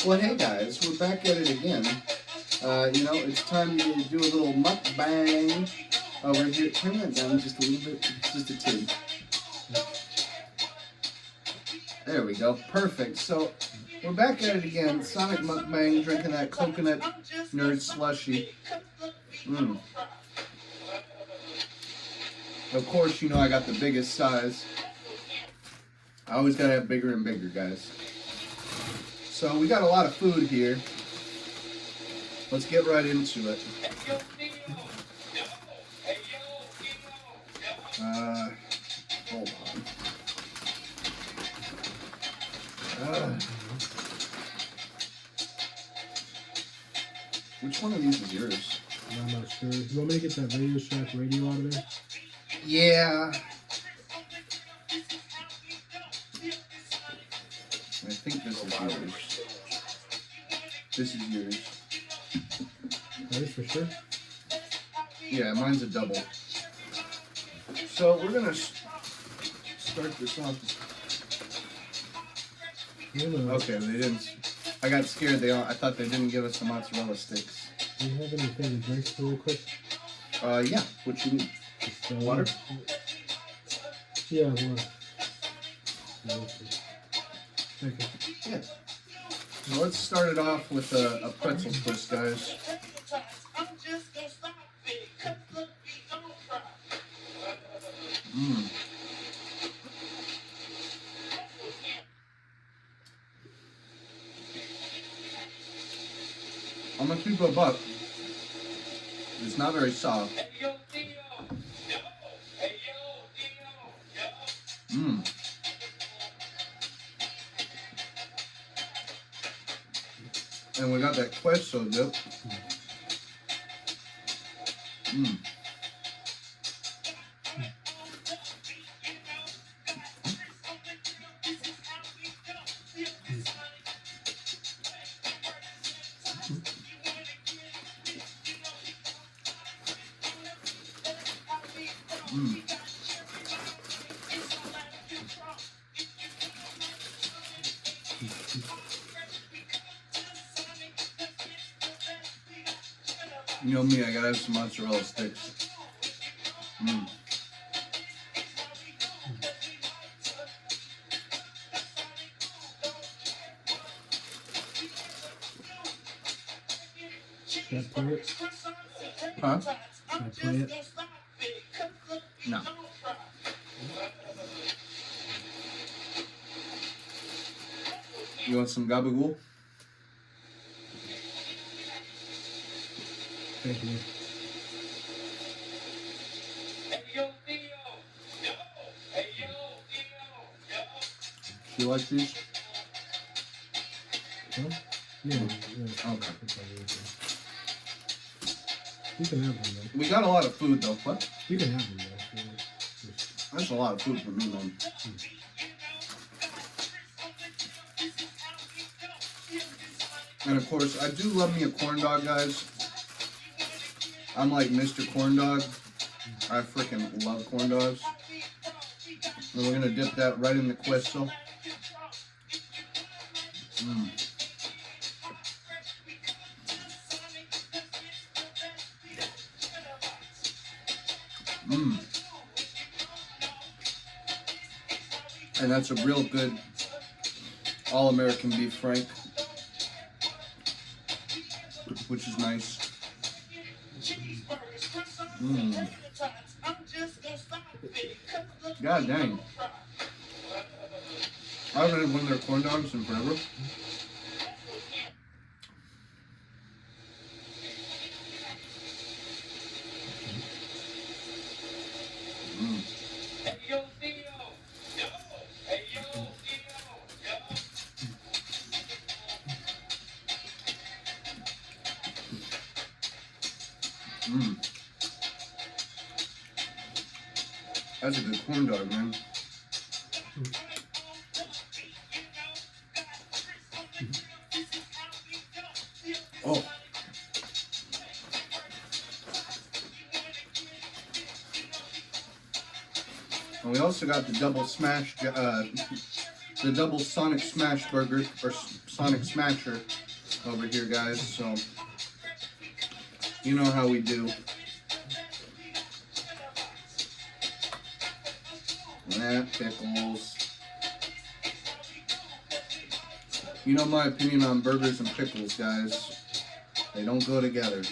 Well, hey guys, we're back at it again. It's time to do a little mukbang over here. Turn that down just a little bit, just a tid. There we go, perfect. So, we're back at it again. Sonic mukbang, drinking that coconut nerd slushy. Of course, you know I got the biggest size. I always gotta have bigger and bigger, guys. So we got a lot of food here. Let's get right into it. Hold on. Which one of these is yours? I'm not sure. You want me to get that Radio Shack radio out of there? Yeah. I think this is yours. This is yours. That is for sure? Yeah, mine's a double. So we're gonna start this off. Okay, they didn't. I got scared. I thought they didn't give us the mozzarella sticks. Do you have anything to drink real quick? Yeah. What you need? Water? Yeah, water. Thank you. Yeah. So let's start it off with a pretzel twist, guys. I'm gonna keep it a buck. It's not very soft. And we got that queso dip. You know me, I gotta have some mozzarella sticks. Should I play it? Huh? Should I play it? No. You want some gabagool? Thank you. You like these? Huh? Yeah. Okay. You can have them, though. We got a lot of food, though. What? You can have them, though. That's a lot of food for me, man. And of course, I do love me a corn dog, guys. I'm like Mr. Corn Dog. I freaking love corn dogs. And we're gonna dip that right in the queso. And that's a real good all-American beef frank, which is nice. God dang. I haven't had one of their corn dogs in forever. That's a good corn dog, man. Oh. And we also got the double smash, the the double Sonic Smash burger, or Sonic Smasher over here, guys. So, you know how we do. Pickles. You know my opinion on burgers and pickles, guys. They don't go together.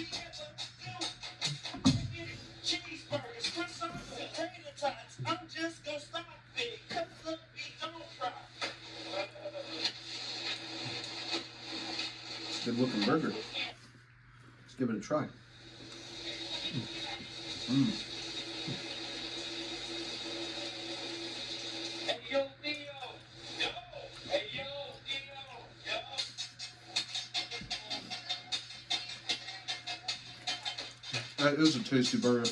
Good looking burger. Let's give it a try. That is a tasty burger.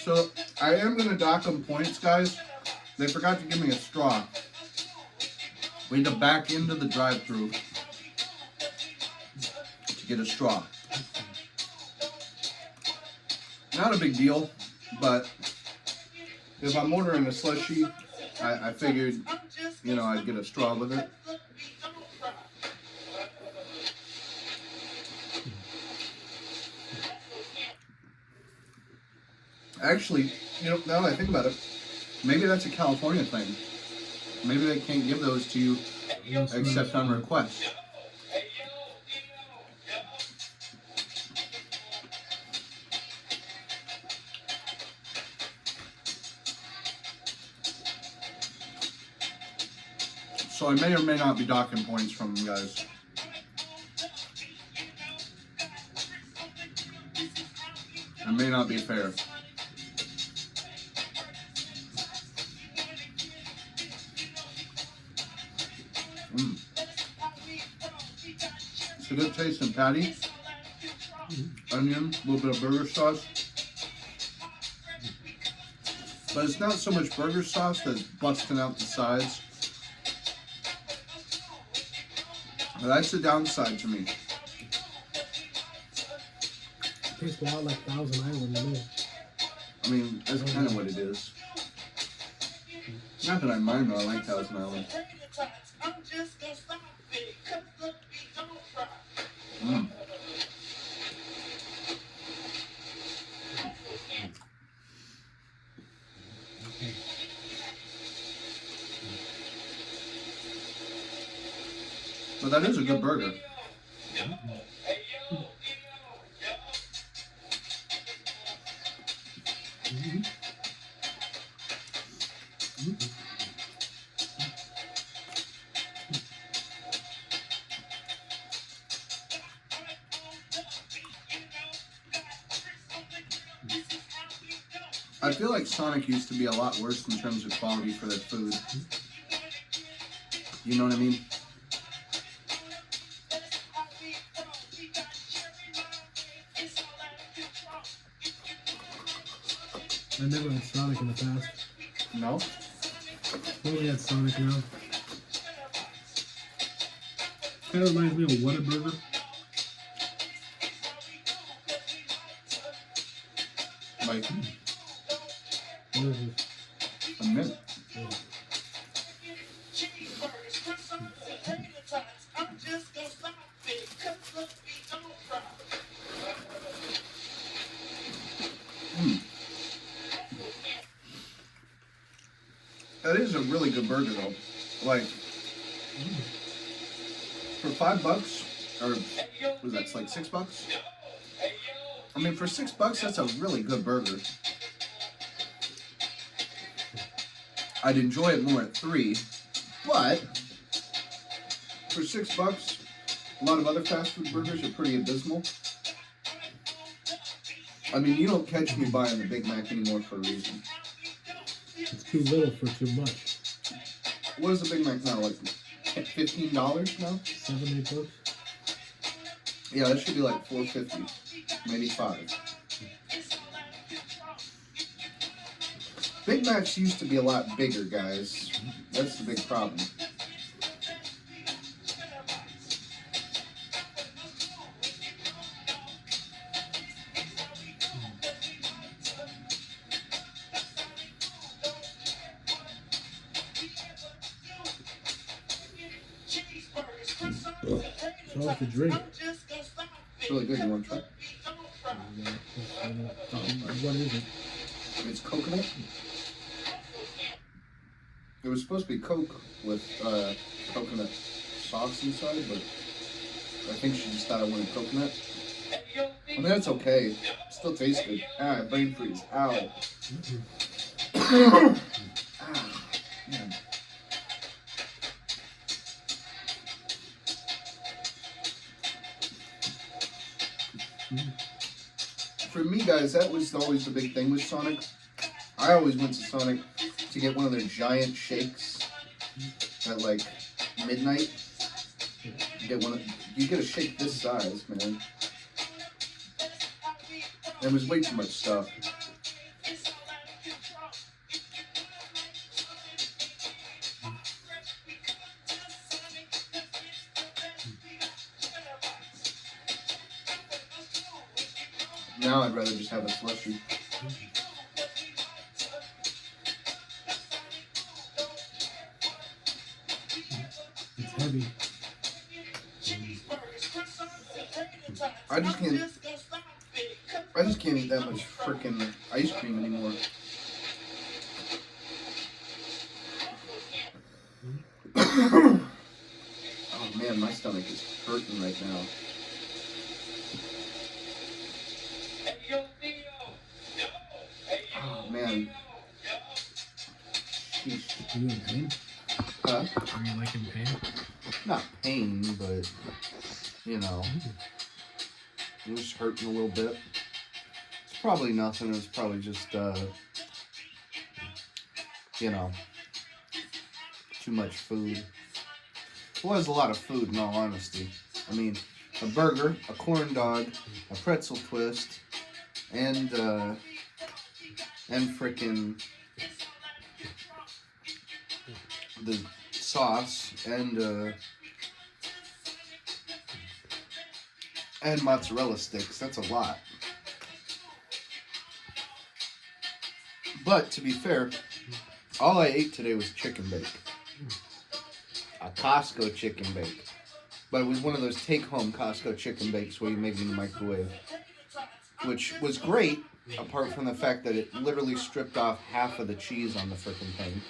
So, I am going to dock them points, guys. They forgot to give me a straw. We had to back into the drive-thru to get a straw. Not a big deal, but if I'm ordering a slushie, I figured, you know, I'd get a straw with it. Actually, you know, now that I think about it, maybe that's a California thing. Maybe they can't give those to you except on request. So I may or may not be docking points from them, guys. It may not be fair. It's a good tasting patty. Onion, a little bit of burger sauce. But it's not so much burger sauce that's busting out the sides. That's the downside to me. Tastes a lot like Thousand Island to me. I mean, that's kind of what it is. Not that I mind though, I like Thousand Island. But that is a good burger. I feel like Sonic used to be a lot worse in terms of quality for their food. You know what I mean? I never had Sonic in the past. No? Only had Sonic now. Kind of reminds me of Whataburger. Like, What is this? a mint. That is a really good burger though. Like, for $5, or was that like $6? I mean, for $6, that's a really good burger. I'd enjoy it more at 3, but for $6, a lot of other fast food burgers are pretty abysmal. I mean, you don't catch me buying the Big Mac anymore for a reason. It's too little for too much. What is the Big Mac now, like $15 now. 7, 8 bucks. Yeah, that should be like $4.50, maybe $5. Big Macs used to be a lot bigger, guys. That's the big problem. So what's the drink? It's really good. You want to try? What is it? It's coconut. It was supposed to be Coke with coconut sauce inside, but I think she just thought I wanted coconut. I mean, that's okay. It still tastes good. Ah, brain freeze. Ow. Ah, man. For me, guys, that was always the big thing with Sonic. I always went to Sonic to get one of their giant shakes at like midnight. You get a shake this size, man. It was way too much stuff. Now I'd rather just have a slushie. It's heavy. I just can't eat that much freaking ice cream anymore. Oh man, my stomach is hurting right now. Oh man. Sheesh. Are you in pain? Huh? Are you like in pain? Not pain, but you know, it was hurting a little bit. It's probably nothing. It was probably just you know, too much food. It was a lot of food, in all honesty. I mean, a burger, a corn dog, a pretzel twist, and frickin' the sauce, and mozzarella sticks. That's a lot. But to be fair, all I ate today was chicken bake. A Costco chicken bake. But it was one of those take-home Costco chicken bakes where you make it in the microwave. Which was great, apart from the fact that it literally stripped off half of the cheese on the frickin' thing.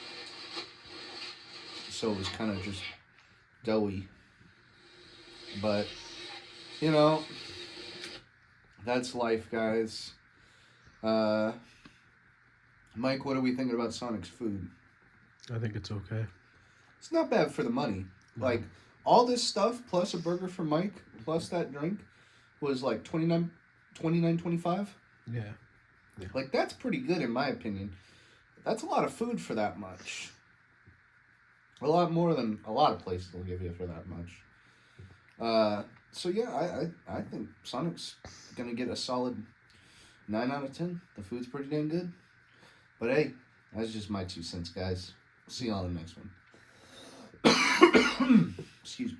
So it was kind of just doughy. But, you know, that's life, guys. Mike, what are we thinking about Sonic's food? I think it's okay. It's not bad for the money. Like, all this stuff, plus a burger for Mike, plus that drink, was like $29.25. Yeah. Like, that's pretty good in my opinion. That's a lot of food for that much. A lot more than a lot of places will give you for that much. So yeah, I think Sonic's gonna get a solid 9 out of 10. The food's pretty dang good. But hey, that's just my 2 cents, guys. See y'all in the next one. Excuse me.